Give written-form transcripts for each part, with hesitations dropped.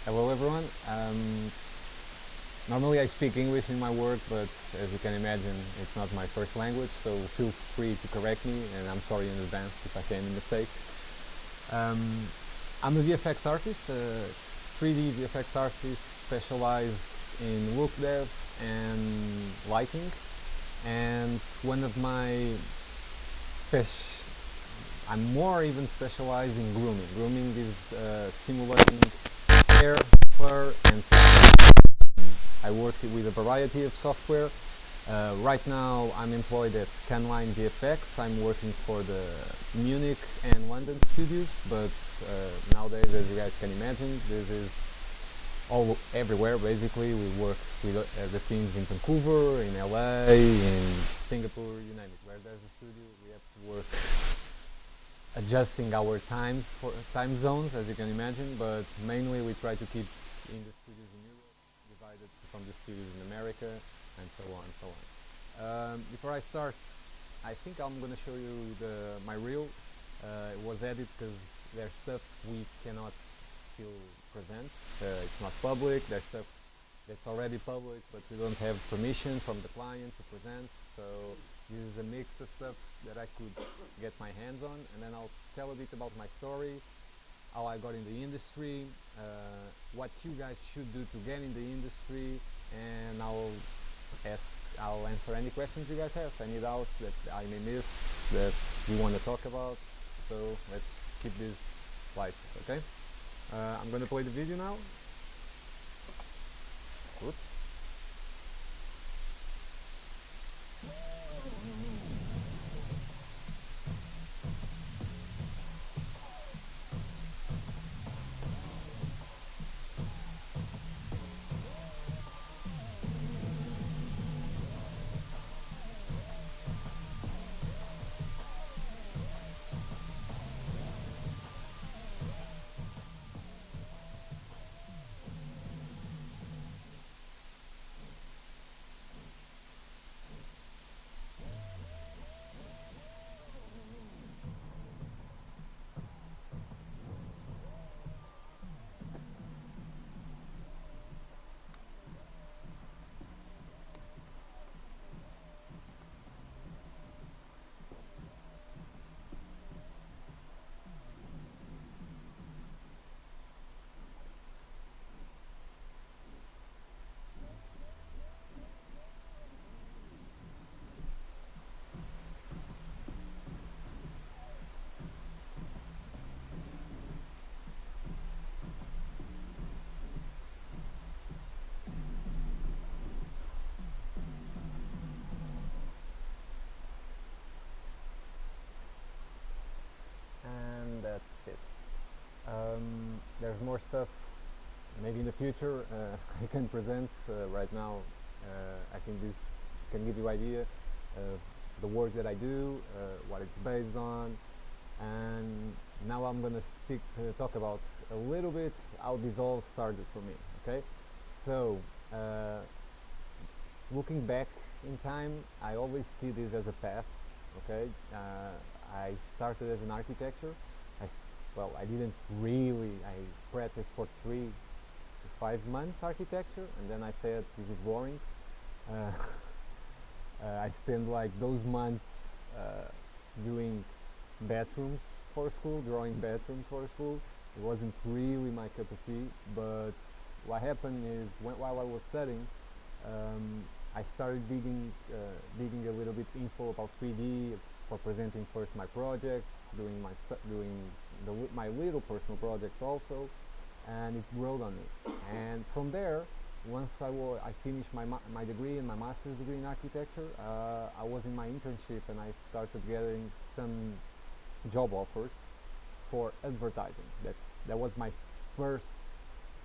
Hello everyone. Normally I speak English in my work, but as you can imagine, it's not my first language, so feel free to correct me, and I'm sorry in advance if I say any mistake. Um, I'm a VFX artist, 3D VFX artist specialized in look dev and lighting, and one of my I'm more even specialized in grooming. Grooming is simulating hair, fur, and I work with a variety of software. Right now, I'm employed at Scanline VFX. I'm working for the Munich and London studios, but nowadays, as you guys can imagine, this is all everywhere. Basically, we work with the teams in Vancouver, in LA, in Singapore, you name it. Where there's a studio, we have to work adjusting our time zones, as you can imagine. But mainly, we try to keep in the studios in Europe, divided from the studios in America, and so on and so on. Before I start, I think I'm gonna show you my reel. It was edited because there's stuff we cannot still present. It's not public. There's stuff that's already public, but we don't have permission from the client to present. So this is a mix of stuff that I could get my hands on, and then I'll tell a bit about my story, how I got in the industry, what you guys should do to get in the industry, and I'll answer any questions you guys have, any doubts that I may miss that you want to talk about. So let's keep this light, okay? I'm gonna play the video now. Oops. And that's it. There's more stuff maybe in the future I can present. Right now, I think this can give you idea of the work that I do, what it's based on, and now I'm gonna talk about a little bit how this all started for me. Okay, so looking back in time, I always see this as a path. Okay, I started as an architecture. I didn't really. I practiced for 3 to 5 months architecture, and then I said this is boring. Uh, I spent like those months doing bathrooms for school, drawing bathrooms for school. It wasn't really my cup of tea, but what happened is while I was studying, I started digging a little bit info about 3D for presenting first my projects, doing my little personal projects also, and it growed on me. And from there, once I finished my degree and my master's degree in architecture, I was in my internship and I started getting some job offers for advertising. That was my first,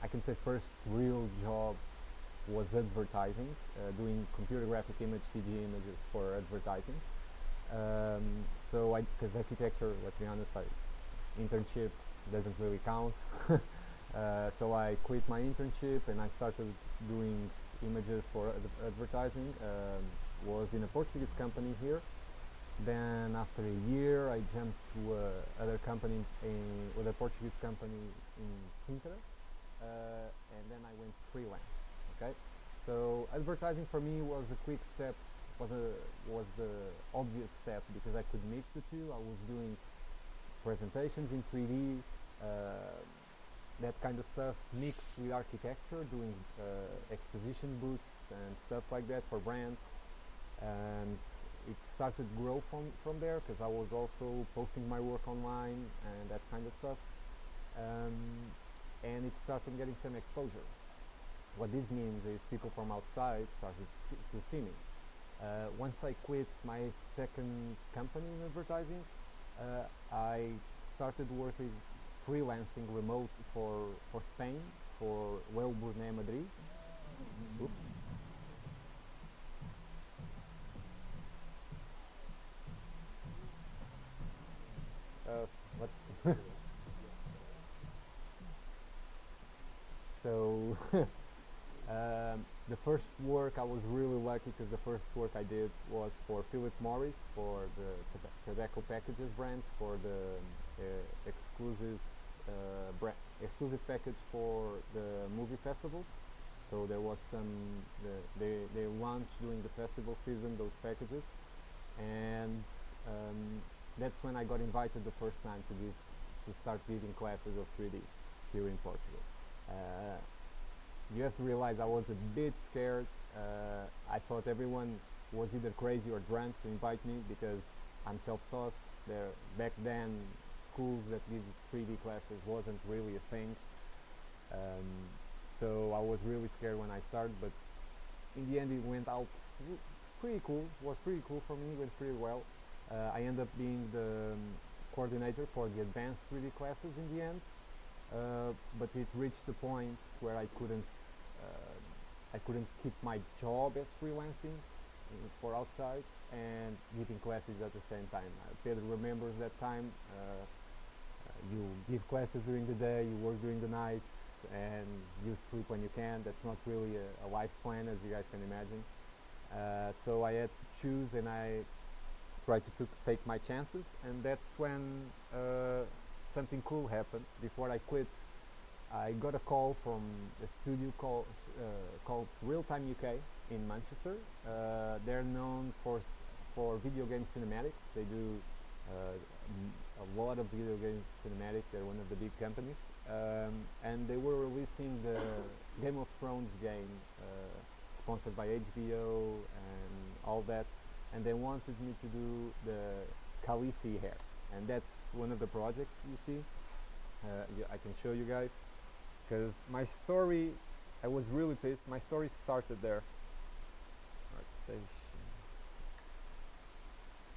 I can say, first real job was advertising, doing computer graphic image CG images for advertising. Because architecture, let's be honest, internship doesn't really count. So I quit my internship and I started doing images for advertising. Was in a Portuguese company here, Then after a year, I jumped to other company with a Portuguese company in Sintra, and then I went freelance. Okay, so advertising for me was a quick step, was the obvious step because I could mix the two. I was doing presentations in 3D, that kind of stuff, mixed with architecture, doing exposition booths and stuff like that for brands, and it started to grow from there because I was also posting my work online and that kind of stuff, um, and it started getting some exposure. What this means is people from outside started to see me. Once I quit my second company in advertising, I started working freelancing remote for Spain, for Well Burnet Madrid. Oops. What? So the first work I was really lucky because the first work I did was for Philip Morris for the tobacco packages brands for the exclusive exclusive package for the movie festival. So there was they launched during the festival season those packages, and that's when I got invited the first time to start giving classes of 3D here in Portugal. Uh, you have to realize I was a bit scared. I thought everyone was either crazy or drunk to invite me because I'm self-taught. There back then, schools that give 3D classes wasn't really a thing. Um, so I was really scared when I started, but in the end it went out pretty cool. Was pretty cool for me. Went pretty well. I ended up being the coordinator for the advanced 3D classes in the end. But it reached the point where I couldn't keep my job as freelancing for outside and giving classes at the same time. Pedro remembers that time. You give classes during the day, you work during the nights, and you sleep when you can. That's not really a life plan, as you guys can imagine. So I had to choose, and I tried to take my chances, and that's when something cool happened. Before I quit, I got a call from a studio called Real Time UK in Manchester. They're known for video game cinematics. They do a lot of video game cinematics. They're one of the big companies, and they were releasing the Game of Thrones game, sponsored by HBO and all that. And they wanted me to do the Khaleesi hair, and that's one of the projects you see. I can show you guys because my story, I was really pissed. My story started there. ArtStation.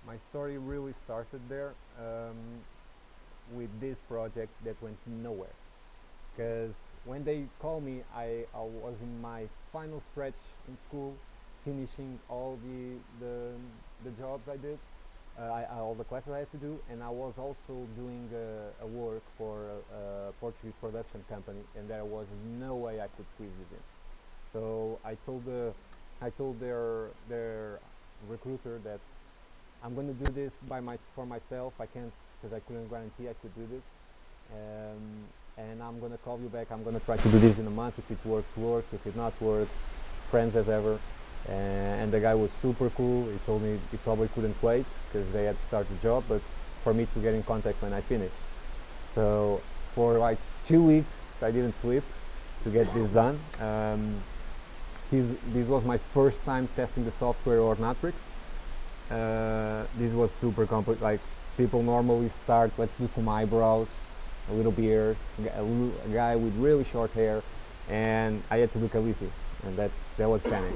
My story really started there with this project that went nowhere. Because when they called me, I was in my final stretch in school, finishing all the jobs I did, all the classes I had to do, and I was also doing a work for a Portuguese production company, and there was no way I could squeeze it in. So I told their recruiter that I'm going to do this for myself. I can't, because I couldn't guarantee I could do this. And I'm going to call you back. I'm going to try to do this in a month. If it works. If it not works, friends as ever. And the guy was super cool. He told me he probably couldn't wait because they had to start the job, but for me to get in contact when I finished. So for like 2 weeks I didn't sleep to get this done. This was my first time testing the software or Matrix. This was super complex. Like, people normally start, let's do some eyebrows, a little beard, a guy with really short hair, and I had to do Khaleesi, and that was panic.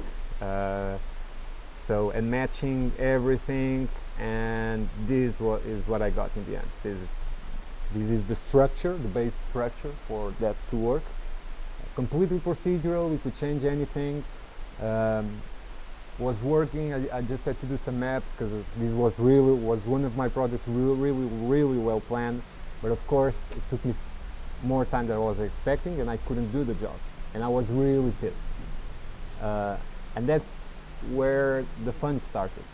So, and matching everything, and this is what I got in the end. This is the structure, the base structure for that to work. Completely procedural. We could change anything. Was working. I just had to do some maps because this was one of my projects, really well planned. But of course, it took me more time than I was expecting, and I couldn't do the job, and I was really pissed. And that's where the fun started.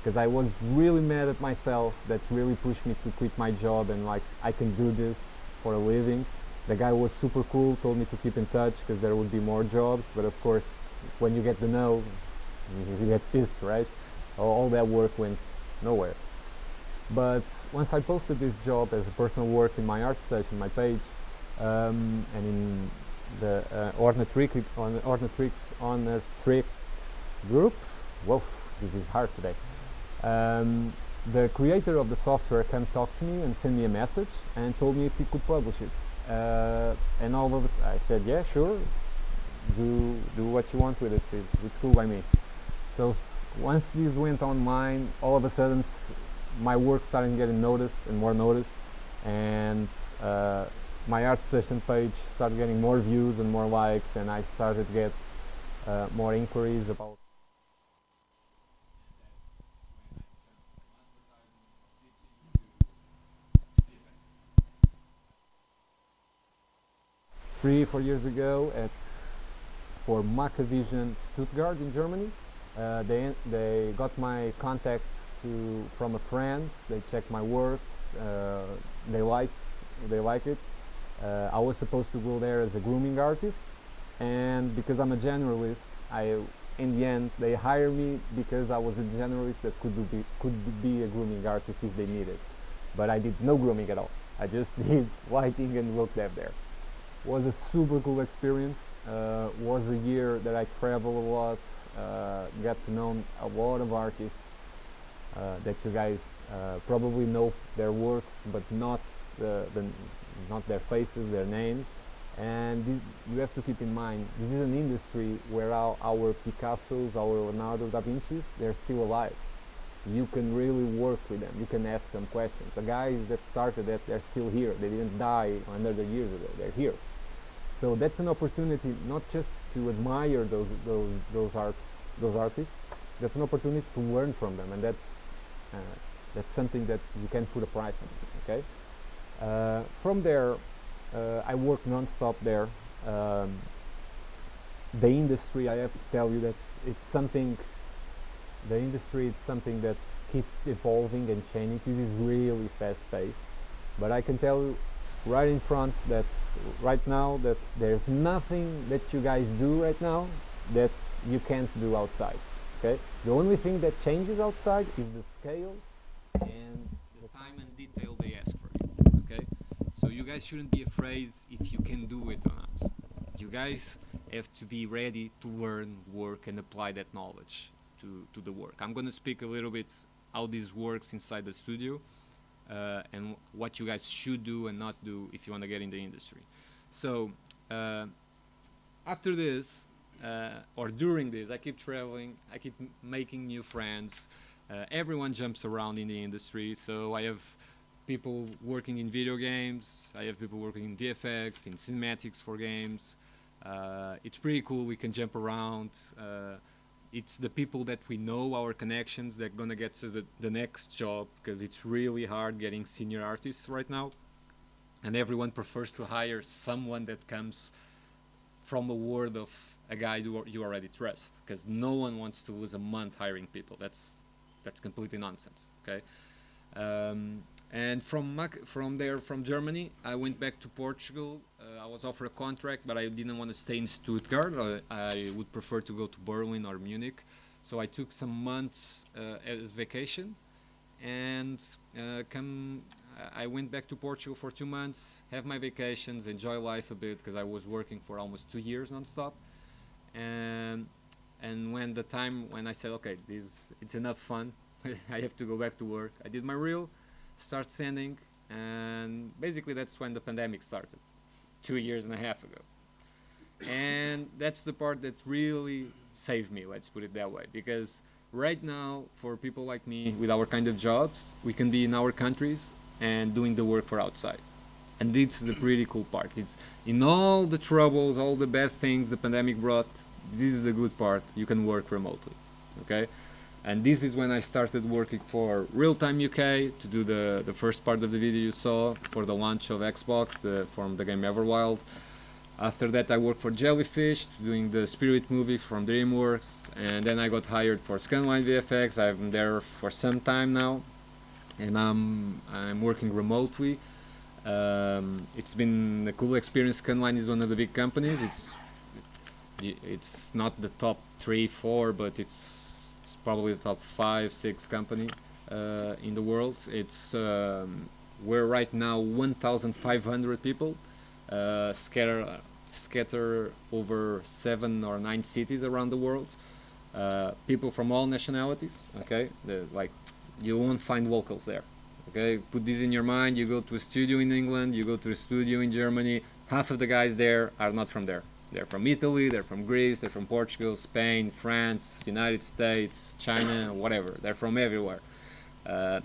because I was really mad at myself. That really pushed me to quit my job and like I can do this for a living. The guy was super cool, told me to keep in touch because there would be more jobs, but of course when you get the no, you get pissed, right? All that work went nowhere. But once I posted this job as a personal work in my ArtStation, my page, and in the Ornatrix group, whoa, this is hard today. The creator of the software came talk to me and sent me a message and told me if he could publish it. And all of us, I said, yeah, sure, do what you want with it. It's cool by me. So once this went online, all of a sudden my work started getting noticed and more noticed, and my ArtStation page started getting more views and more likes, and I started to get more inquiries about. 3 or 4 years ago for Macavision Stuttgart in Germany. They got my contact from a friend. They checked my work. They like it. I was supposed to go there as a grooming artist, and because I'm a generalist, in the end they hired me because I was a generalist that could be a grooming artist if they needed. But I did no grooming at all. I just did lighting and looked up there. Was a super cool experience. Was a year that I traveled a lot, got to know a lot of artists that you guys probably know their works, but not not their faces, their names. And you have to keep in mind, this is an industry where our Picassos, our Leonardo da Vinci's, they're still alive. You can really work with them. You can ask them questions. The guys that started that, they're still here. They didn't die 100 years ago. They're here. So that's an opportunity not just to admire those artists. That's an opportunity to learn from them, and that's something that you can put a price on. Okay. From there, I worked non-stop there. The industry, I have to tell you that it's something. The industry is something that keeps evolving and changing. It is really fast-paced, but I can tell you right in front that right now that there's nothing that you guys do right now that you can't do outside. Okay, the only thing that changes outside is the scale and the time and detail they ask for you. Okay, so you guys shouldn't be afraid if you can do it or not. You guys have to be ready to learn, work, and apply that knowledge to the work. I'm going to speak a little bit how this works inside the studio and what you guys should do and not do if you want to get in the industry. So after this or during this, I keep traveling, I keep making new friends. Everyone jumps around in the industry, so I have people working in video games, I have people working in VFX, in cinematics for games. It's pretty cool, we can jump around. It's the people that we know, our connections, that are gonna get us the next job, because it's really hard getting senior artists right now. And everyone prefers to hire someone that comes from a word of a guy you already trust, because no one wants to lose a month hiring people. That's completely nonsense, okay? And from there, from Germany, I went back to Portugal. I was offered a contract, but I didn't want to stay in Stuttgart. I would prefer to go to Berlin or Munich. So I took some months as vacation, and I went back to Portugal for 2 months, have my vacations, enjoy life a bit, because I was working for almost 2 years non-stop. And when I said, okay, it's enough fun, I have to go back to work, I did my reel, start sending, and basically that's when the pandemic started, 2.5 years ago. And that's the part that really saved me, let's put it that way, because right now, for people like me with our kind of jobs, we can be in our countries and doing the work for outside. And this is the pretty cool part. It's in all the troubles, all the bad things the pandemic brought, this is the good part. You can work remotely, okay? And this is when I started working for Real-Time UK to do the first part of the video you saw for the launch of Xbox from the game Everwild. After that, I worked for Jellyfish, doing the Spirit movie from DreamWorks, and then I got hired for Scanline VFX. I'm there for some time now, and I'm working remotely. It's been a cool experience. Scanline is one of the big companies. It's not the top 3, 4, but it's probably the top 5, 6 company in the world. We're right now 1,500 people. Scatter over 7 or 9 cities around the world. People from all nationalities. Okay, like you won't find locals there. Okay, put this in your mind. You go to a studio in England, you go to a studio in Germany. Half of the guys there are not from there. They're from Italy, they're from Greece, they're from Portugal, Spain, France, United States, China, whatever. They're from everywhere.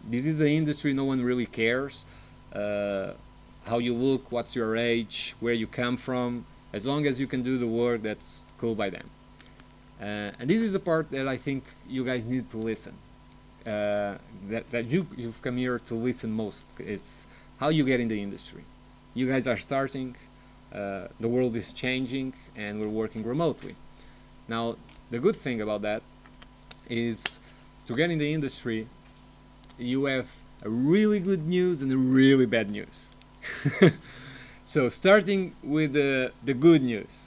This is an industry no one really cares. How you look, what's your age, where you come from. As long as you can do the work, that's cool by them. And this is the part that I think you guys need to listen. That you've come here to listen most. It's how you get in the industry. You guys are starting, the world is changing, and we're working remotely. Now, the good thing about that is to get in the industry, you have a really good news and a really bad news. So starting with the good news,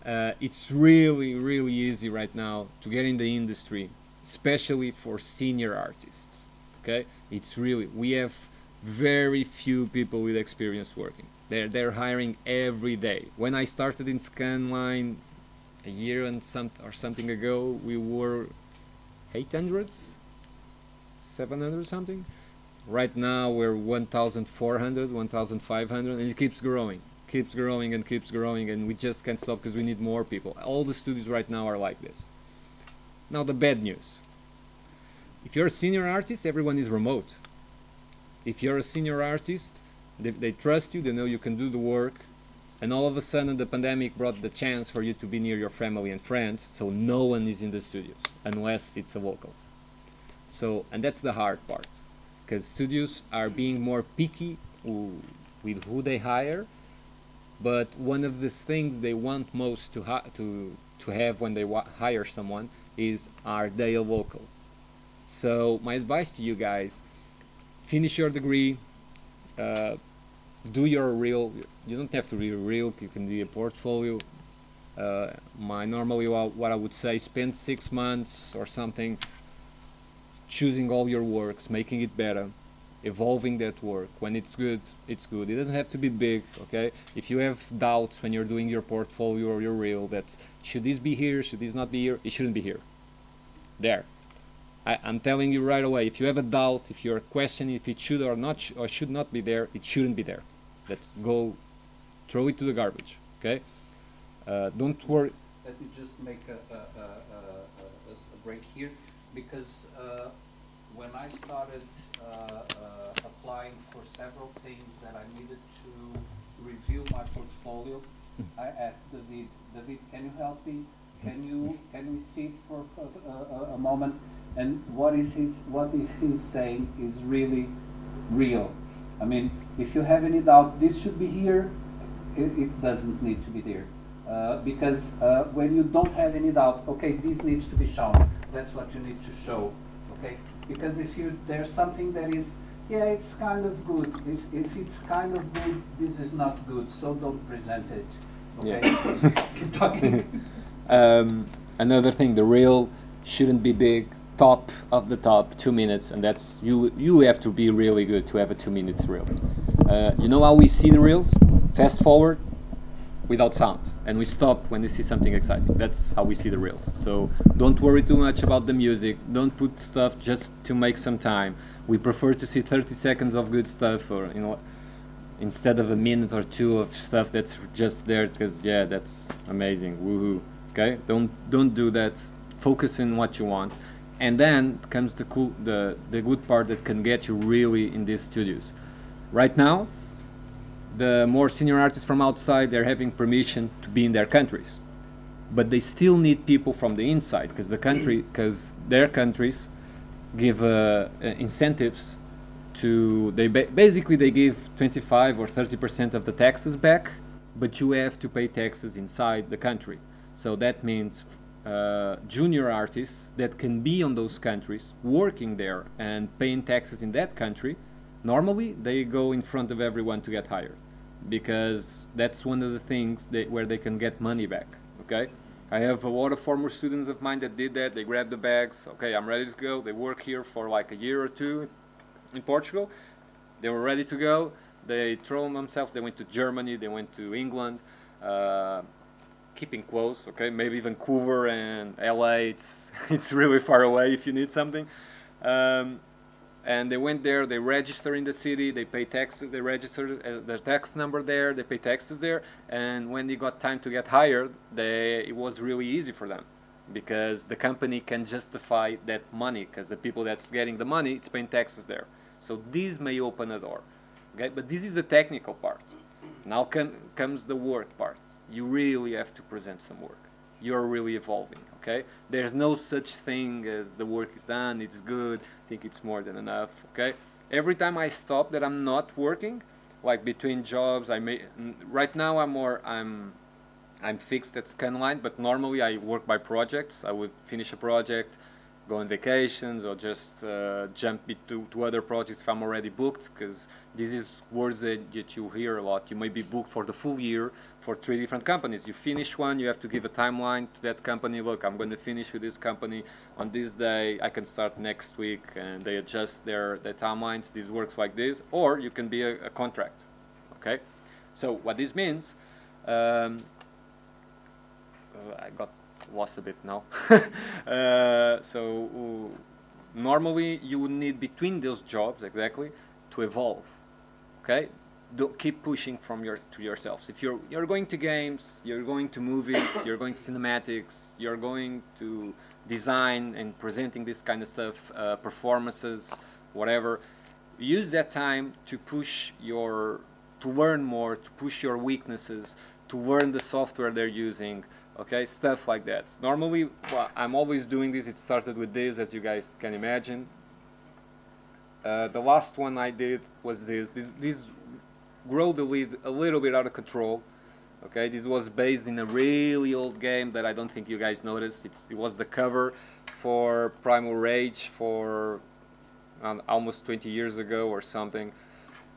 it's really easy right now to get in the industry, especially for senior artists. Okay, we have very few people with experience working. They're hiring every day. When I started in Scanline a year and something ago, we were 800, 700 something. Right now we're 1,400, 1,500, and it keeps growing and we just can't stop because we need more people. All the studios right now are like this. Now the bad news. If you're a senior artist, everyone is remote. If you're a senior artist, they trust you, they know you can do the work, and all of a sudden the pandemic brought the chance for you to be near your family and friends, so no one is in the studios unless it's a local. So, and that's the hard part, because studios are being more picky with who they hire, but one of the things they want most to have when they hire someone is, are they a local? So my advice to you guys, finish your degree, do your reel. You don't have to read a reel, you can do a portfolio. Normally what I would say, spend 6 months or something choosing all your works, making it better, evolving that work. When it's good, it's good. It doesn't have to be big, okay? If you have doubts when you're doing your portfolio or your reel, that's, should this be here, should this not be here, it shouldn't be here. There. I'm telling you right away, if you have a doubt, if you're questioning if it should or not or should not be there, it shouldn't be there. Let's go, throw it to the garbage, okay? Don't worry. Let me just make a break here, because when I started applying for several things that I needed to review my portfolio, I asked David, can you help me? Can we sit for a moment? And what is he saying is really real. I mean, if you have any doubt, this should be here, it doesn't need to be there. Because when you don't have any doubt, okay, this needs to be shown. That's what you need to show, okay? Because if there's something that is, yeah, it's kind of good. If it's kind of good, this is not good, so don't present it, okay? Yeah. Keep talking. Another thing, the reel shouldn't be big. Top of the top, 2 minutes, and that's you have to be really good to have a 2 minutes reel. You know how we see the reels? Fast forward without sound, and we stop when we see something exciting. That's how we see the reels. So don't worry too much about the music. Don't put stuff just to make some time. We prefer to see 30 seconds of good stuff, or instead of a minute or two of stuff that's just there because, yeah, that's amazing, woohoo. Okay, don't do that. Focus on what you want. And then comes the good part that can get you really in these studios. Right now, the more senior artists from outside, they're having permission to be in their countries, but they still need people from the inside because their countries give incentives to. Basically they give 25 or 30% of the taxes back, but you have to pay taxes inside the country. So that means junior artists that can be on those countries, working there and paying taxes in that country, normally they go in front of everyone to get hired, because that's one of the things where they can get money back. Okay, I have a lot of former students of mine that did that. They grabbed the bags. Okay, I'm ready to go. They work here for like a year or two in Portugal. They were ready to go. They throw themselves. They went to Germany. They went to England. Keeping close, okay, maybe Vancouver and LA, it's really far away if you need something. And they went there, they register in the city, they pay taxes, they register their tax number there, they pay taxes there, and when they got time to get hired, it was really easy for them, because the company can justify that money, because the people that's getting the money, it's paying taxes there. So this may open a door, okay, but this is the technical part. Now comes the work part. You really have to present some work. You're really evolving, okay? There's no such thing as the work is done, it's good, I think it's more than enough, okay? Every time I stop that I'm not working, like between jobs, right now I'm fixed at Scanline, but normally I work by projects. I would finish a project, go on vacations, or just jump to other projects if I'm already booked, because this is words that you hear a lot. You may be booked for the full year for 3 different companies. You finish one, you have to give a timeline to that company. Look, I'm going to finish with this company on this day. I can start next week, and they adjust their timelines. This works like this, or you can be a contract. Okay, so what this means, I got lost a bit now. So normally you would need between those jobs exactly to evolve. Okay, don't keep pushing to yourselves. If you're going to games, you're going to movies, you're going to cinematics, you're going to design and presenting this kind of stuff, performances, whatever. Use that time to to learn more, to push your weaknesses, to learn the software they're using. Okay, stuff like that. Normally, well, I'm always doing this. It started with this, as you guys can imagine. The last one I did was this. This grew the lead a little bit out of control. Okay, this was based in a really old game that I don't think you guys noticed. It was the cover for Primal Rage for almost 20 years ago or something.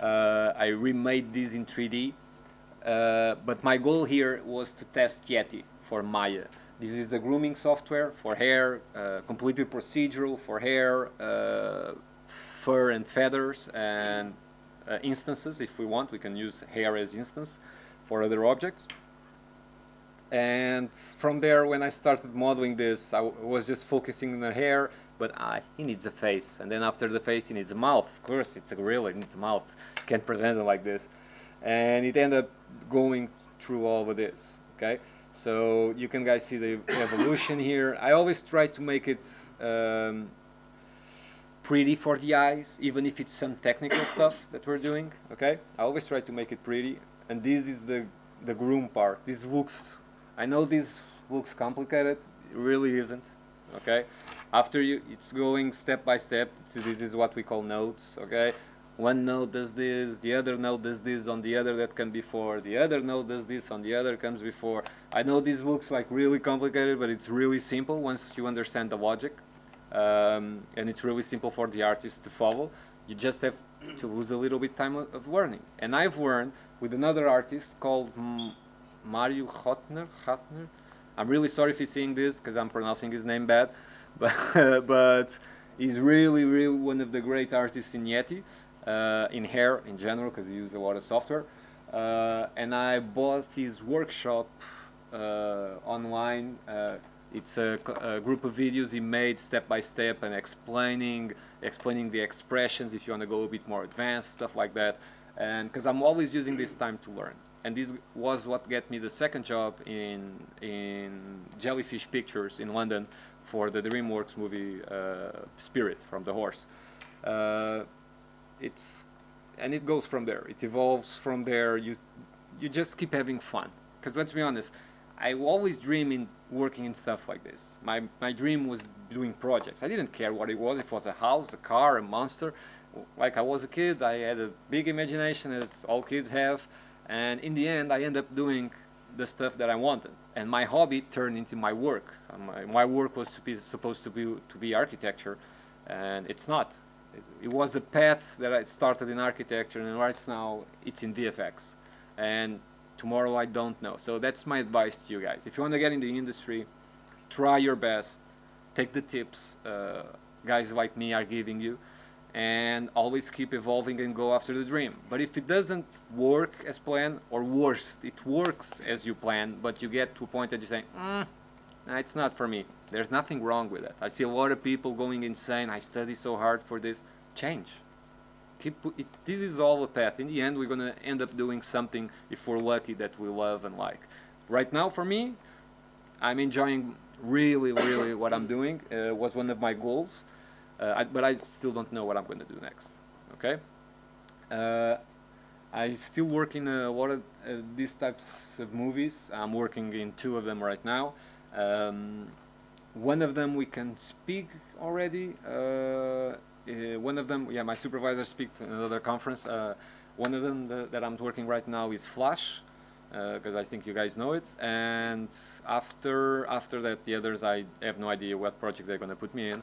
I remade this in 3D. But my goal here was to test Yeti for Maya. This is a grooming software for hair, completely procedural for hair, fur and feathers, and instances. If we want, we can use hair as instance for other objects. And from there, when I started modeling this, I was just focusing on the hair, but he needs a face. And then after the face, he needs a mouth. Of course, it's a gorilla, it needs a mouth. Can't present it like this. And it ended up going through all of this, okay? So you can guys see the evolution here. I always try to make it pretty for the eyes, even if it's some technical stuff that we're doing, okay? I always try to make it pretty. And this is the groom part. This looks, I know this looks complicated, it really isn't, okay? After it's going step by step. This is what we call nodes, okay? One node does this, the other node does this on the other that comes before, the other node does this on the other comes before. I know this looks like really complicated, but it's really simple once you understand the logic. And it's really simple for the artist to follow. You just have to lose a little bit time of learning. And I've learned with another artist called Mario Hotner. I'm really sorry if he's seeing this, because I'm pronouncing his name bad. But he's really, really one of the great artists in Yeti. In hair in general, because he uses a lot of software, and I bought his workshop online. It's a group of videos he made step by step and explaining the expressions if you want to go a bit more advanced, stuff like that. And because I'm always using this time to learn, and this was what got me the second job in Jellyfish Pictures in London for the DreamWorks movie Spirit from the Horse. And it goes from there. It evolves from there. You just keep having fun. Because let's be honest, I always dream in working in stuff like this. My dream was doing projects. I didn't care what it was. If it was a house, a car, a monster. Like I was a kid, I had a big imagination, as all kids have, And in the end, I end up doing the stuff that I wanted, and my hobby turned into my work. My work was supposed to be architecture, and it's not. It was a path that I started in architecture, and right now it's in VFX. And tomorrow I don't know. So that's my advice to you guys. If you want to get in the industry, try your best, take the tips guys like me are giving you, and always keep evolving and go after the dream. But if it doesn't work as planned, or worse, it works as you plan, but you get to a point that you say, nah, it's not for me. There's nothing wrong with it. I see a lot of people going insane. I study so hard for this. Change. This is all a path. In the end, we're going to end up doing something, if we're lucky, that we love and like. Right now, for me, I'm enjoying really, really what I'm doing. Was one of my goals. But I still don't know what I'm going to do next. Okay. I still work in a lot of these types of movies. I'm working in 2 of them right now. One of them we can speak already. One of them, yeah, my supervisor speak at another conference. One of them that I'm working right now is Flash, because I think you guys know it. And after that, the others, I have no idea what project they're going to put me in.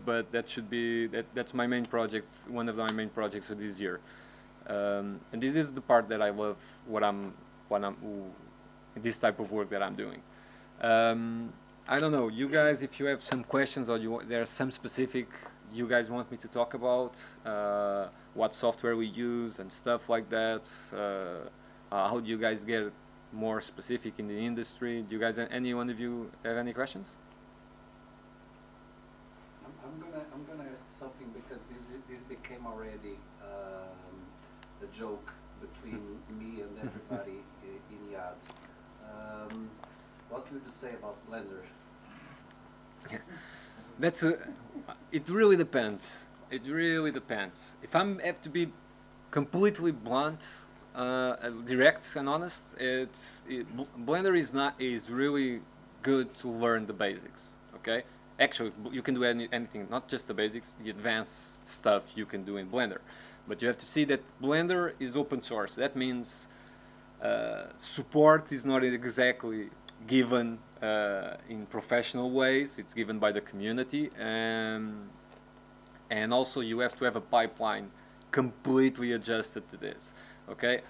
But that should be that's my main project, one of my main projects for this year, and this is the part that I love. This type of work that I'm doing. I don't know, you guys, if you have some questions, or there are some specific you guys want me to talk about, what software we use and stuff like that. How do you guys get more specific in the industry? Do you guys, any one of you, have any questions? I'm gonna ask something, because this became already a joke between me and everybody in Yad. What would you say about Blender? It really depends. It really depends. If I have to be completely blunt, direct and honest, Blender is really good to learn the basics. Okay. Actually, you can do anything, not just the basics, the advanced stuff you can do in Blender. But you have to see that Blender is open source. That means support is not exactly given in professional ways. It's given by the community. And also you have to have a pipeline completely adjusted to this. Okay?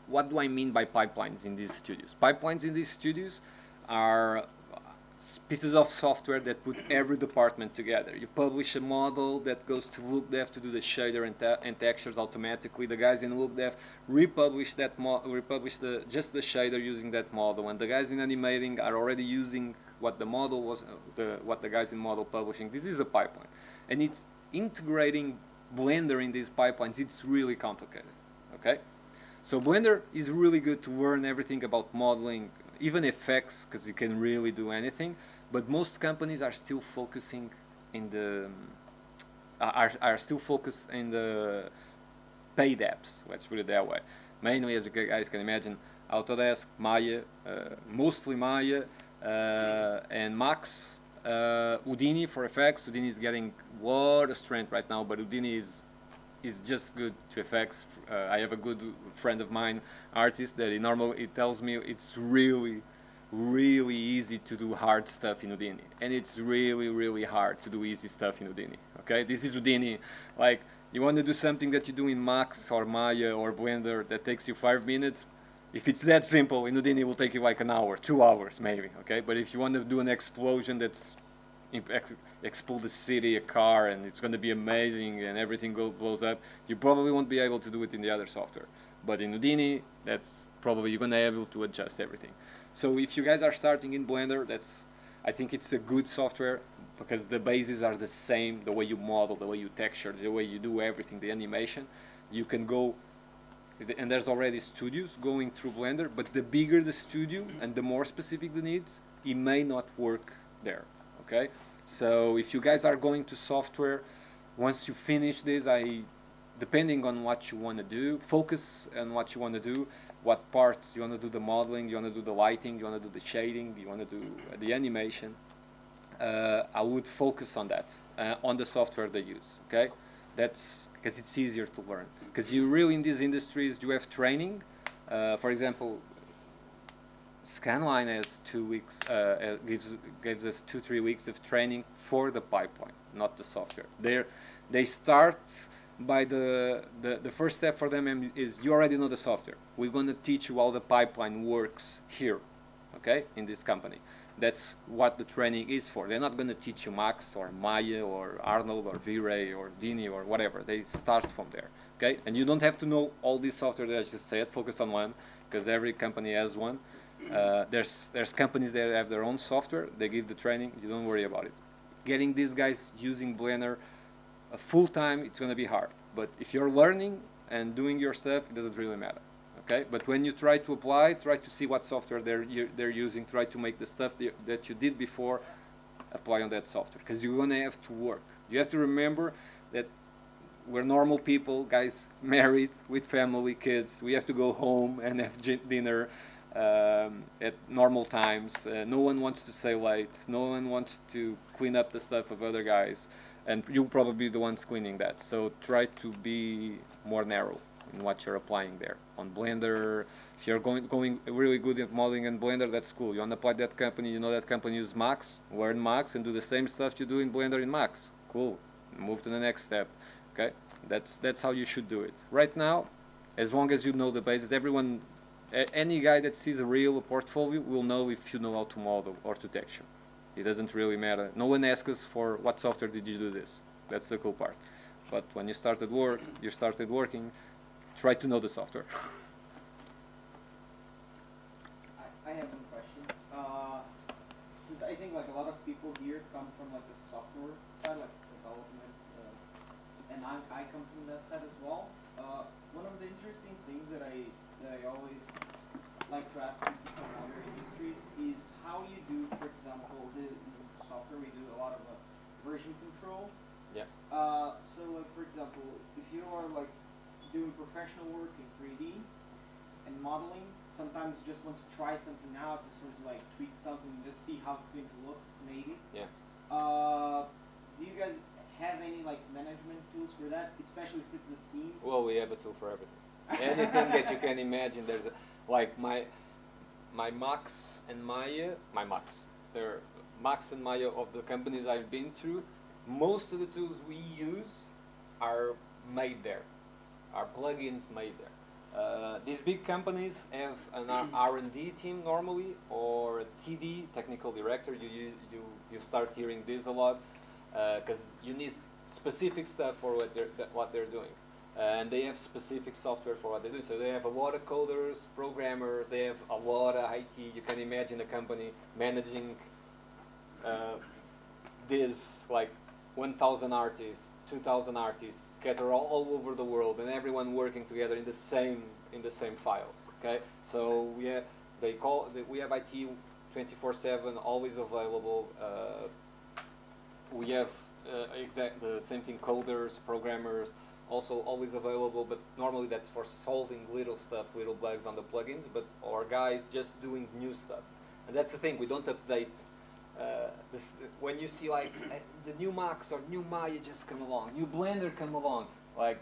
What do I mean by pipelines in these studios? Pipelines in these studios are pieces of software that put every department together. You publish a model that goes to LookDev to do the shader and textures automatically. The guys in LookDev republish just the shader using that model, and the guys in animating are already using what the model was, what the guys in model publishing. This is the pipeline, and it's integrating Blender in these pipelines. It's really complicated. Okay, so Blender is really good to learn everything about modeling, even effects, because you can really do anything. But most companies are still focusing in the are still focused in the paid apps. Let's put it that way. Mainly, as you guys can imagine, Autodesk, Maya, mostly Maya, and Max. Houdini for effects. Houdini is getting a lot of strength right now, but Houdini is just good to effects. I have a good friend of mine, artist, that he tells me it's really easy to do hard stuff in Houdini, and it's really hard to do easy stuff in Houdini. Okay, this is Houdini. Like, you want to do something that you do in Max or Maya or Blender that takes you 5 minutes. If it's that simple, in Houdini it will take you like an hour, 2 hours maybe. Okay, but if you want to do an explosion that's explode a city, a car, and it's going to be amazing and everything blows up, you probably won't be able to do it in the other software. But in Houdini, that's probably you're going to be able to adjust everything. So if you guys are starting in Blender, I think it's a good software, because the bases are the same, the way you model, the way you texture, the way you do everything, the animation. You can go, and there's already studios going through Blender, but the bigger the studio and the more specific the needs, it may not work there. Okay, so if you guys are going to software, once you finish this, depending on what you want to do, focus on what you want to do, what parts you want to do, the modeling, you want to do the lighting, you want to do the shading, you want to do the animation. I would focus on that, on the software they use. Okay, That's because it's easier to learn. Because you really in these industries you have training. For example, Scanline has 2 weeks, gives us 2-3 weeks of training for the pipeline, not the software. They start by the first step for them is you already know the software. We're going to teach you how the pipeline works here, okay, in this company. That's what the training is for. They're not going to teach you Max or Maya or Arnold or V-Ray or Dini or whatever. They start from there, okay? And you don't have to know all these software that I just said. Focus on one, because every company has one. There's companies that have their own software. They give the training. You don't worry about it. Getting these guys using Blender full time, it's going to be hard. But if you're learning and doing your stuff, it doesn't really matter. Okay, but when you try to apply, try to see what software they're using. Try to make the stuff that you did before apply on that software, because you're gonna have to work. You have to remember that we're normal people, guys, married with family, kids. We have to go home and have dinner at normal times. No one wants to stay late. No one wants to clean up the stuff of other guys, and you'll probably be the ones cleaning that. So try to be more narrow in what you're applying there. On Blender, if you're going really good at modeling in Blender, that's cool. You want to apply that company, you know that company uses Max, learn Max and do the same stuff you do in Blender in Max. Cool. Move to the next step. Okay? That's how you should do it. Right now, as long as you know the basis, everyone, any guy that sees a real portfolio will know if you know how to model or to texture. It doesn't really matter. No one asks us for what software did you do this. That's the cool part. But when you started working, try to know the software. I have one question. Since I think like a lot of people here come from like the software side, like development, and I come from that side as well. One of the interesting things that I always like to ask people from other industries is how you do, for example, the software. We do a lot of version control. Yeah. So like for example, if you are like doing professional work in 3D and modeling, sometimes you just want to try something out, to sort of like tweak something, just see how it's going to look, maybe. Yeah. Do you guys have any like management tools for that, especially if it's a team? Well, we have a tool for everything. Anything that you can imagine. There's like my Max and Maya, they're Max and Maya of the companies I've been through. Most of the tools we use are made there. Are plugins made there. These big companies have an R&D team normally, or a TD, technical director. You start hearing this a lot because you need specific stuff for what they're doing, and they have specific software for what they do. So they have a lot of coders, programmers. They have a lot of IT. You can imagine a company managing this like 1,000 artists, 2,000 artists, scattered all over the world, and everyone working together in the same files. Okay, so we have IT 24/7, always available. We have the same thing, coders, programmers, also always available. But normally that's for solving little stuff, little bugs on the plugins. But our guys just doing new stuff, and that's the thing. We don't update. When you see like the new Max or new Maya just come along, new Blender come along, like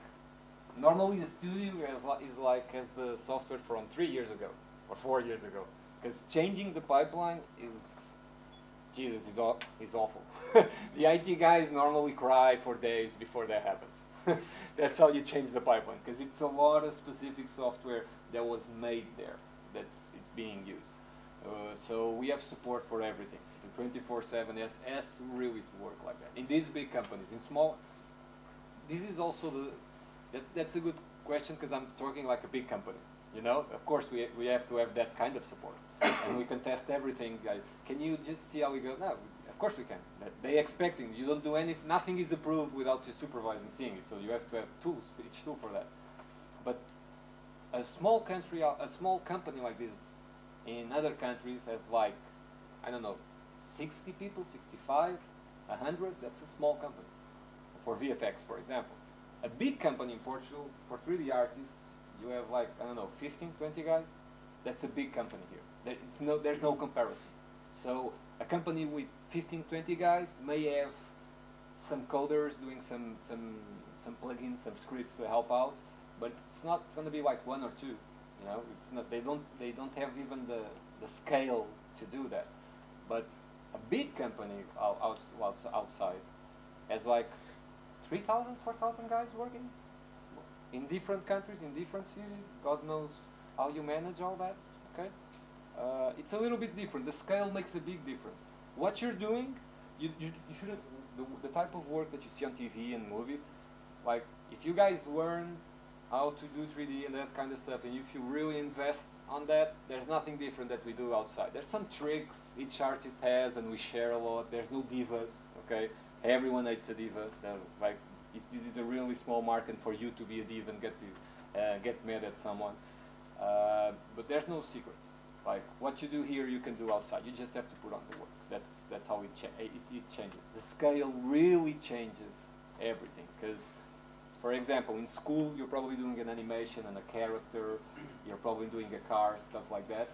normally the studio has the software from 3 years ago or 4 years ago, because changing the pipeline is awful. The IT guys normally cry for days before that happens. That's how you change the pipeline, because it's a lot of specific software that was made there that it's being used. So we have support for everything. The 24/7 has to really work like that. In these big companies, in small, this is also that's a good question, because I'm talking like a big company. You know, of course we have to have that kind of support, and we can test everything. Can you just see how we go? No, of course we can. They expecting you don't do anything. Nothing is approved without you supervising, seeing it. So you have to have tools, each tool for that. But a small country, a small company like this, in other countries has like, I don't know, 60 people, 65, 100. That's a small company for VFX, for example. A big company in Portugal for 3D artists, you have like, I don't know, 15, 20 guys. That's a big company here. There's no comparison. So a company with 15, 20 guys may have some coders doing some some plugins, some scripts to help out, but it's not going to be like one or two. You know, it's not. They don't have even the scale to do that. But a big company outside has like 3,000, 4,000 guys working in different countries, in different cities. God knows how you manage all that. Okay, it's a little bit different. The scale makes a big difference. What you're doing, you shouldn't. The type of work that you see on TV and movies, like if you guys learn how to do 3D and that kind of stuff, and if you really invest on that, there's nothing different that we do outside. There's some tricks each artist has, and we share a lot. There's no divas, okay? Everyone hates a diva. Like, this is a really small market for you to be a diva and get mad at someone. But there's no secret. Like, what you do here, you can do outside. You just have to put on the work. That's how it changes. The scale really changes everything, because for example, in school, you're probably doing an animation and a character, you're probably doing a car, stuff like that,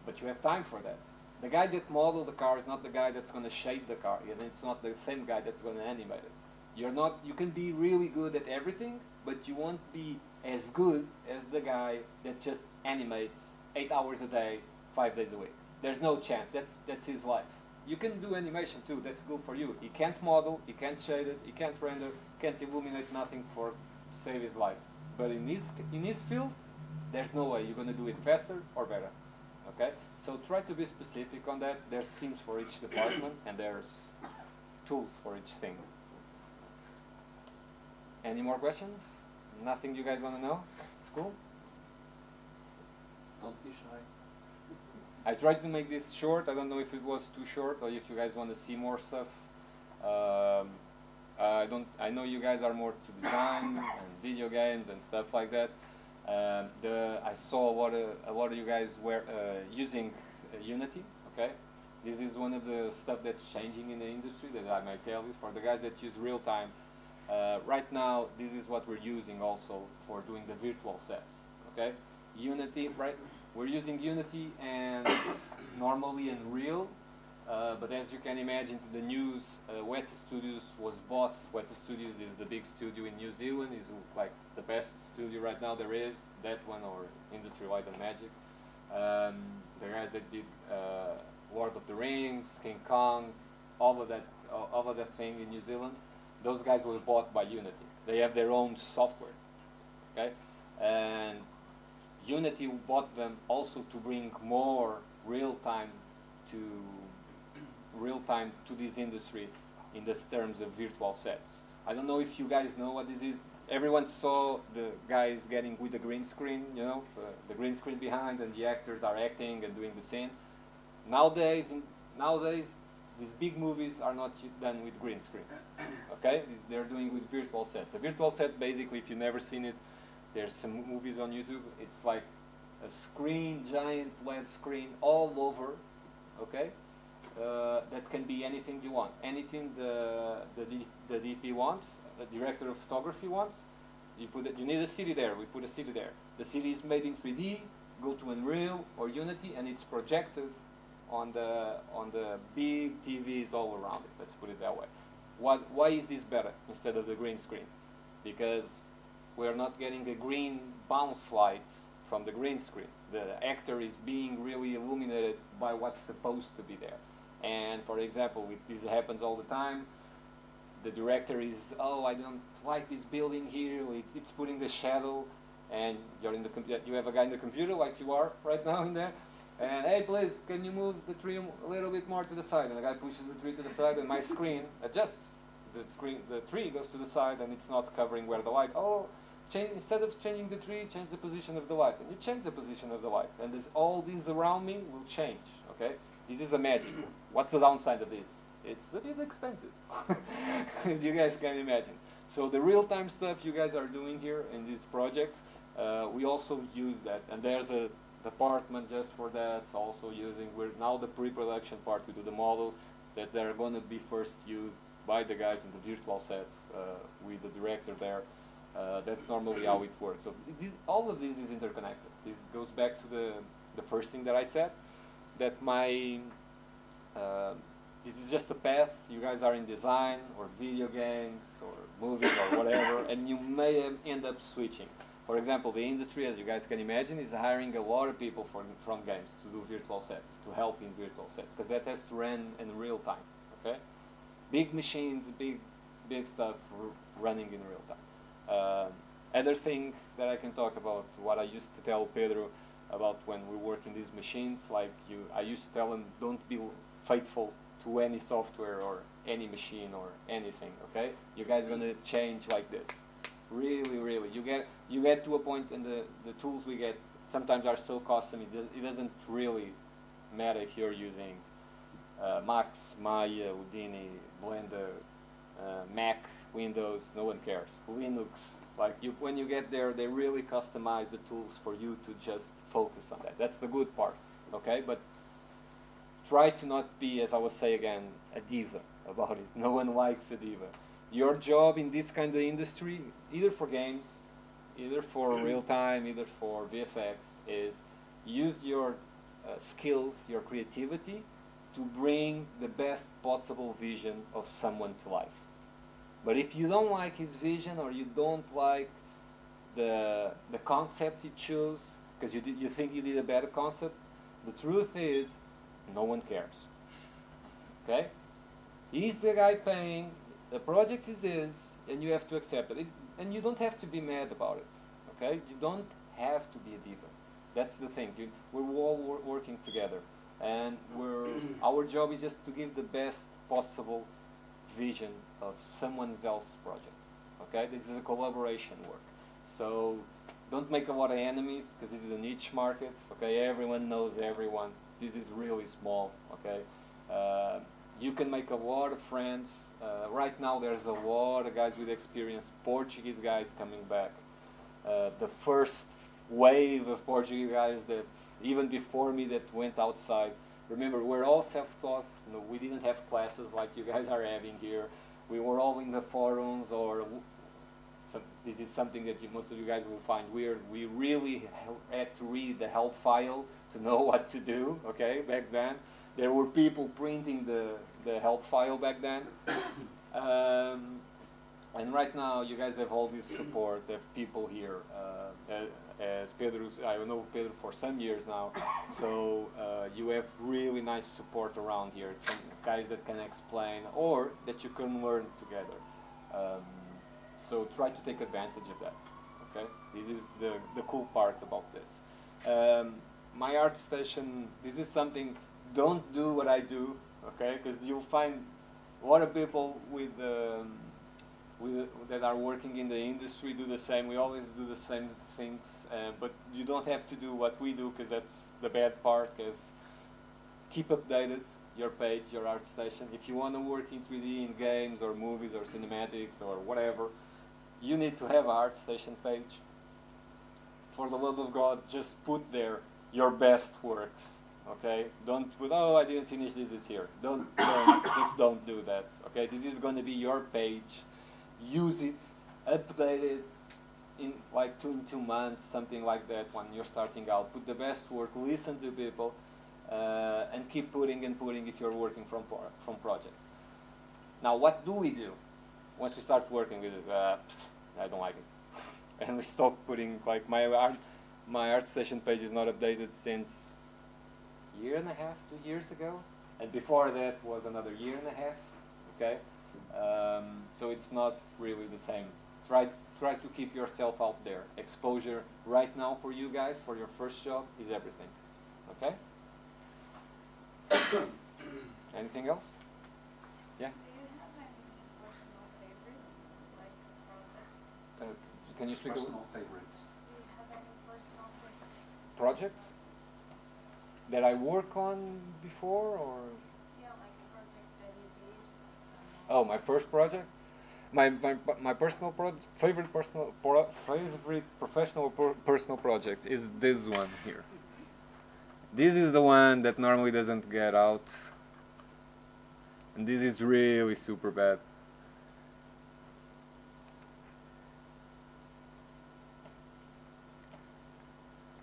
but you have time for that. The guy that modeled the car is not the guy that's going to shape the car, and it's not the same guy that's going to animate it. You can be really good at everything, but you won't be as good as the guy that just animates 8 hours a day, 5 days a week. There's no chance. That's his life. You can do animation too, that's good for you. He can't model, he can't shade it, he can't render, can't illuminate nothing to save his life. But in his field, there's no way you're going to do it faster or better. Okay? So try to be specific on that. There's teams for each department, and there's tools for each thing. Any more questions? Nothing you guys want to know? It's cool? Don't be shy. I tried to make this short. I don't know if it was too short or if you guys want to see more stuff. I know you guys are more to design and video games and stuff like that. I saw a lot of you guys were using Unity. Okay, this is one of the stuff that's changing in the industry that I might tell you. For the guys that use real time, right now this is what we're using also for doing the virtual sets. Okay, Unity, right? We're using Unity and normally Unreal, but as you can imagine, the news, Weta Studios was bought. Weta Studios is the big studio in New Zealand, is like the best studio right now there is, that one or Industry Light and Magic. The guys that did Lord of the Rings, King Kong, all of that thing in New Zealand, those guys were bought by Unity. They have their own software, okay? And Unity bought them also to bring more real time to this industry in the terms of virtual sets. I don't know if you guys know what this is. Everyone saw the guys getting with the green screen, you know, the green screen behind, and the actors are acting and doing the scene. Nowadays, these big movies are not done with green screen. Okay, they're doing with virtual sets. A virtual set, basically, if you've never seen it, there's some movies on YouTube. It's like a screen, giant LED screen all over, okay? That can be anything you want. Anything the DP wants, the director of photography wants. You need a city there, we put a city there. The city is made in 3D, go to Unreal or Unity, and it's projected on the big TVs all around it, let's put it that way. Why is this better instead of the green screen? Because we're not getting a green bounce light from the green screen. The actor is being really illuminated by what's supposed to be there. And for example, this happens all the time. The director is, oh, I don't like this building here. It's putting the shadow, and you have a guy in the computer like you are right now in there. And hey, please, can you move the tree a little bit more to the side? And the guy pushes the tree to the side, and my screen adjusts. The tree goes to the side, and it's not covering where the light. Oh, instead of changing the tree, change the position of the light. And you change the position of the light, and all these around me will change. Okay, this is the magic. What's the downside of this? It's a bit expensive, as you guys can imagine. So the real-time stuff you guys are doing here in these projects, we also use that, and there's a department just for that, also using. We're now the pre-production part. We do the models that they're going to be first used by the guys in the virtual set with the director there. That's normally how it works. So all of this is interconnected. This goes back to the first thing that I said, that my this is just a path. You guys are in design or video games or movies or whatever, and you may end up switching. For example, the industry, as you guys can imagine, is hiring a lot of people from games to do virtual sets, to help in virtual sets, because that has to run in real time. Okay, big machines, big stuff running in real time. Other thing that I can talk about, what I used to tell Pedro about when we work in these machines, like I used to tell him, don't be faithful to any software or any machine or anything. Okay, you guys are gonna change like this. Really, really, you get to a point, and the tools we get sometimes are so custom. It doesn't really matter if you're using Max, Maya, Houdini, Blender, Mac, Windows. No one cares. Linux. Like when you get there, they really customize the tools for you to just focus on that. That's the good part. Okay, but try to not be, as I will say again, a diva about it. No one likes a diva. Your job in this kind of industry, either for games, either for real time, either for VFX, is use your skills, your creativity, to bring the best possible vision of someone to life. But if you don't like his vision, or you don't like the concept he chose, because you think you did a better concept, the truth is, no one cares. Okay? He's the guy paying. The project is his, and you have to accept it. And you don't have to be mad about it. Okay? You don't have to be a diva. That's the thing. We're all working together, and our job is just to give the best possible vision of someone else's project. Okay? This is a collaboration work. So don't make a lot of enemies, because this is a niche market. Okay? Everyone knows everyone. This is really small. Okay? You can make a lot of friends. Right now there's a lot of guys with experience, Portuguese guys coming back. The first wave of Portuguese guys that even before me that went outside. Remember, we're all self-taught. We didn't have classes like you guys are having here. We were all in the forums, or this is something that most of you guys will find weird. We really had to read the help file to know what to do. Okay, back then. There were people printing the help file back then. And right now, you guys have all this support. Have people here. As Pedro, I know Pedro for some years now. So you have really nice support around here. Some guys that can explain, or that you can learn together. So try to take advantage of that. Okay, this is the cool part about this. My art station. This is something. Don't do what I do, okay? Because you'll find a lot of people that are working in the industry do the same. We always do the same things, but you don't have to do what we do, because that's the bad part. Because keep updated your page, your art station. If you want to work in 3D in games or movies or cinematics or whatever, you need to have an art station page. For the love of God, just put there your best works. Okay, don't put, oh, I didn't finish this, it's here. Just don't do that. Okay, this is going to be your page. Use it, update it in like 2 months, something like that, when you're starting out. Put the best work, listen to people, and keep putting and putting if you're working from project. Now, what do we do once we start working with it? I don't like it. And we stop putting, like, my art station page is not updated since year and a half, 2 years ago, and before that was another year and a half. Okay, so it's not really the same. Try to keep yourself out there. Exposure right now for you guys, for your first job, is everything. Okay. Anything else? Yeah. Do you have any personal favorites, like projects? Can you speak? Personal favorites. Do you have any personal favorites? Projects that I work on before, or? Yeah, like a project that you did. Oh, my first project. My personal favorite professional personal project is this one here. This is the one that normally doesn't get out, and this is really super bad.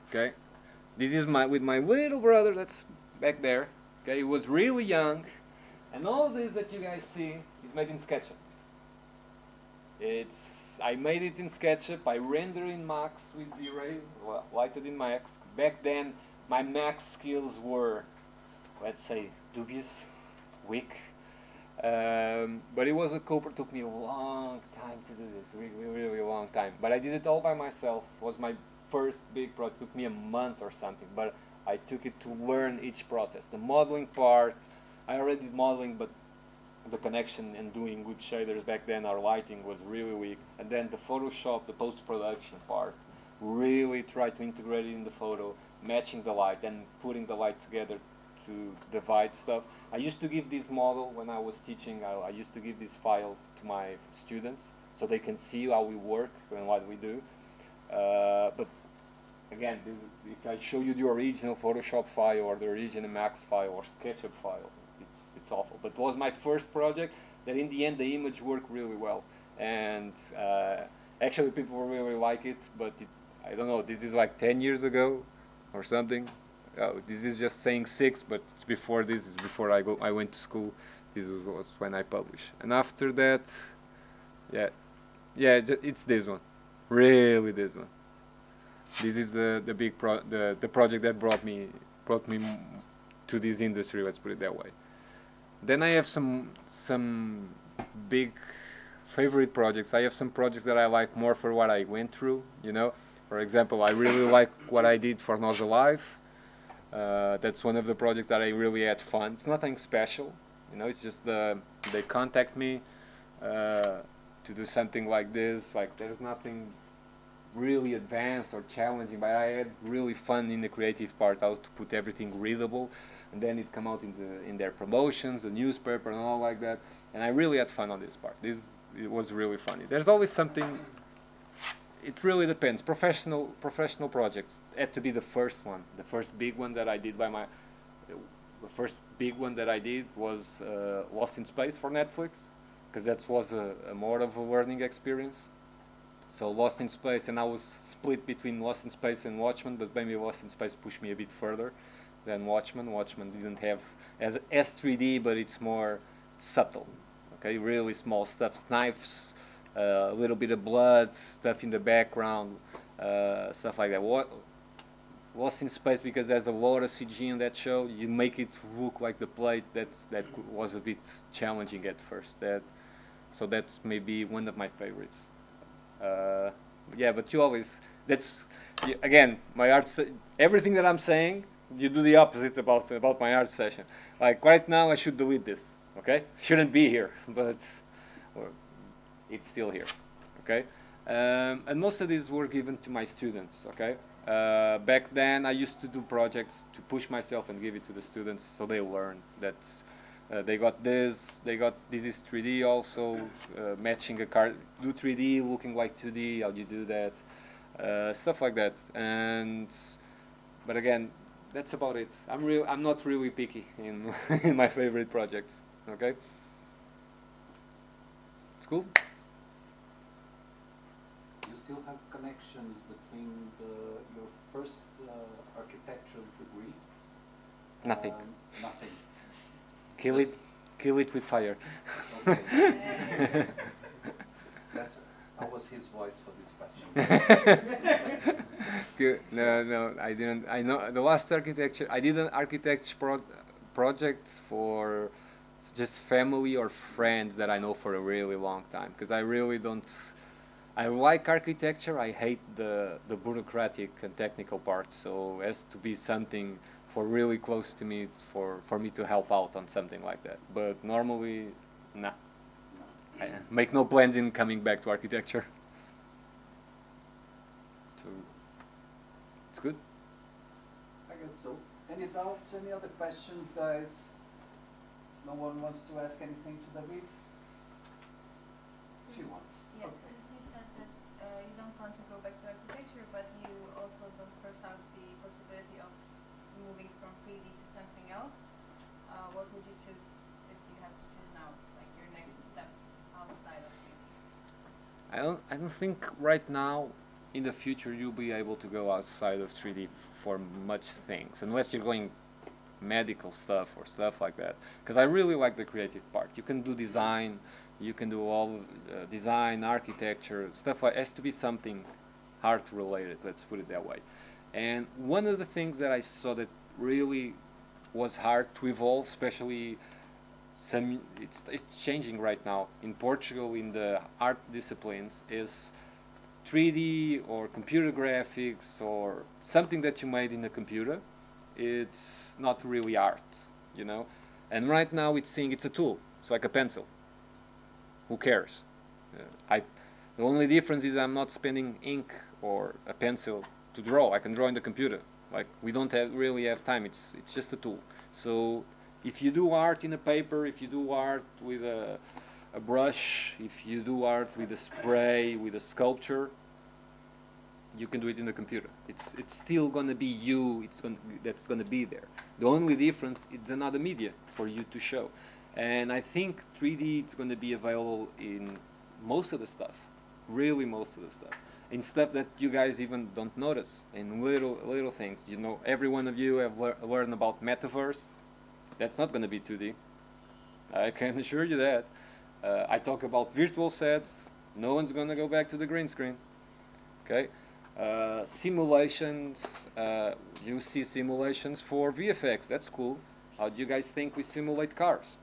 Okay, this is with my little brother that's back there. Okay, he was really young, And all this that you guys see is made in SketchUp. I made it in SketchUp. I render in Max with V-Ray, lighted in Max. Back then, my Max skills were, let's say, dubious, weak. But it was a Cooper. Took me a long time to do this, really, really long time. But I did it all by myself. It was my first big project. It took me a month or something. But I took it to learn each process. The modeling part, I already did modeling, but the connection and doing good shaders back then, our lighting was really weak. And then the Photoshop, the post-production part, really tried to integrate it in the photo, matching the light and putting the light together to divide stuff. I used to give this model when I was teaching. I used to give these files to my students so they can see how we work and what we do. But again, if I show you the original Photoshop file or the original Max file or SketchUp file, it's awful. But it was my first project that in the end the image worked really well. And actually people really like it, but I don't know, this is like 10 years ago or something. This is just saying 6, but it's before this. It's before I went to school. This was when I published. And after that, it's this one, really this one. This is the big the project that brought me to this industry. Let's put it that way. Then I have some big favorite projects. I have some projects that I like more for what I went through. You know, for example, I really like what I did for Nós Alive. That's one of the projects that I really had fun. It's nothing special, you know. It's just they contact me to do something like this. Like there's nothing really advanced or challenging, but I had really fun in the creative part, how to put everything readable, and then it come out in their promotions, the newspaper, and all like that. And I really had fun on this part. It was really funny. There's always something. It really depends. Professional projects had to be the first one, the first big one that I did the first big one that I did was Lost in Space for Netflix, because that was a more of a learning experience. So Lost in Space, and I was split between Lost in Space and Watchmen, but maybe Lost in Space pushed me a bit further than Watchmen. Watchmen didn't have as 3D, but it's more subtle. Okay, really small stuff, knives, a little bit of blood, stuff in the background, stuff like that. Lost in Space, because there's a lot of CG in that show, you make it look like the plate. That was a bit challenging at first. So that's maybe one of my favorites. But you always, again, my art, everything that I'm saying, you do the opposite about my art session. Like right now I should delete this, okay? Shouldn't be here, but it's still here, okay? And most of these were given to my students, okay? Back then I used to do projects to push myself and give it to the students so they learn that they got this is 3D also, matching a card, do 3D looking like 2D, how do you do that, stuff like that. But again, that's about it. I'm not really picky in in my favorite projects, okay? It's cool. You still have connections between your first architectural degree? Nothing. Nothing. Kill it with fire. Okay. That was his voice for this question. No, I didn't. I know the last architecture. I did an architecture project for just family or friends that I know for a really long time. Because I really don't. I like architecture. I hate the bureaucratic and technical part. So it has to be something for really close to me for me to help out on something like that. But normally, nah. I make no plans in coming back to architecture. So it's good. I guess so. Any doubts, any other questions, guys? No one wants to ask anything to David? She wants. Yes, Okay. since you said that you don't want to go back to architecture, but you also don't cross out the possibility of moving from 3D to something else, what would you choose if you have to choose now, like your next step outside of 3D? I don't think right now in the future you'll be able to go outside of 3D for much things, unless you're going medical stuff or stuff like that, because I really like the creative part. You can do design, you can do all design, architecture, stuff like has to be something art related, let's put it that way. And one of the things that I saw that really was hard to evolve, especially it's changing right now in Portugal in the art disciplines, is 3D or computer graphics or something that you made in a computer. It's not really art, you know. And right now it's saying it's a tool. It's like a pencil. Who cares? The only difference is I'm not spending ink or a pencil to draw. I can draw in the computer. Like, we don't really have time. It's just a tool. So if you do art in a paper, if you do art with a brush, if you do art with a spray, with a sculpture, you can do it in the computer. It's still gonna be you. That's gonna be there. The only difference, it's another media for you to show. And I think 3D it's gonna be available in most of the stuff, really most of the stuff, in stuff that you guys even don't notice, in little things. You know, every one of you have learned about metaverse. That's not gonna be 2D. I can assure you that. I talk about virtual sets. No one's gonna go back to the green screen. Okay. Simulations, you see simulations for VFX, that's cool. How do you guys think we simulate cars?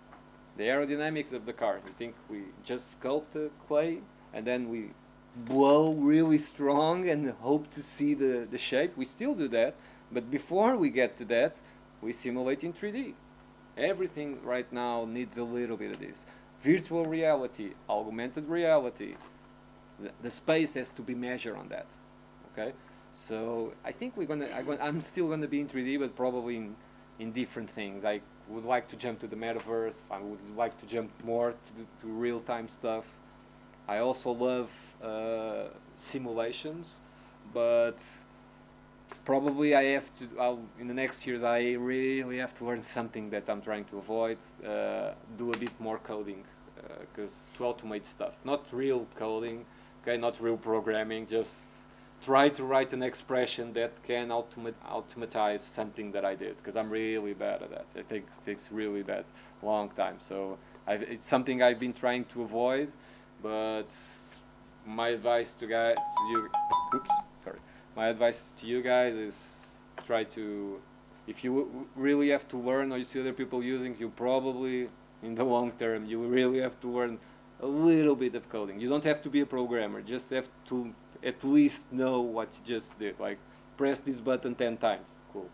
The aerodynamics of the car. You think we just sculpt the clay and then we blow really strong and hope to see the shape? We still do that, but before we get to that, we simulate in 3D. Everything right now needs a little bit of this. Virtual reality, augmented reality, the space has to be measured on that. Okay, so I think I'm still gonna be in 3D, but probably in different things. I would like to jump to the metaverse. I would like to jump more to real-time stuff. I also love simulations, but probably in the next years I really have to learn something that I'm trying to avoid. Do a bit more coding, because to automate stuff, not real coding, okay, not real programming, just try to write an expression that can automatize something that I did, because I'm really bad at that. I think it takes really bad, long time. So it's something I've been trying to avoid, but my advice to you guys is try to, if you really have to learn or you see other people using, you probably, in the long term, you really have to learn a little bit of coding. You don't have to be a programmer, just have to at least know what you just did, like press this button 10 times. Cool.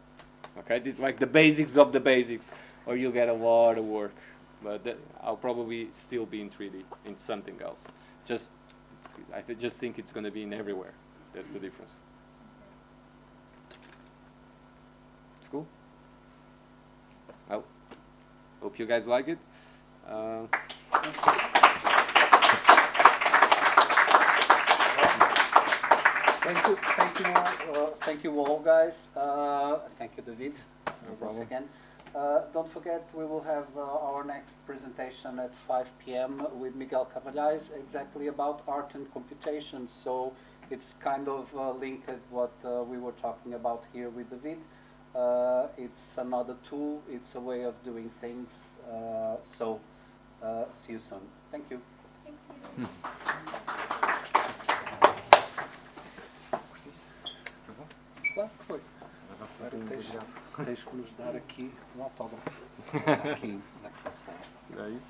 Okay, it's like the basics of the basics, or you'll get a lot of work. But I'll probably still be in 3D, in something else. I just think it's going to be in everywhere. That's the difference. It's cool. I hope you guys like it. Thank you all, guys. Thank you, David, once problem. again. Don't forget, we will have our next presentation at 5 p.m. with Miguel Cavalhais, exactly about art and computation. So it's kind of linked what we were talking about here with David. It's another tool. It's a way of doing things. So see you soon. Thank you. Thank you. Claro que foi. Tens que nos dar aqui um autógrafo. Aqui, naquela sala. É isso.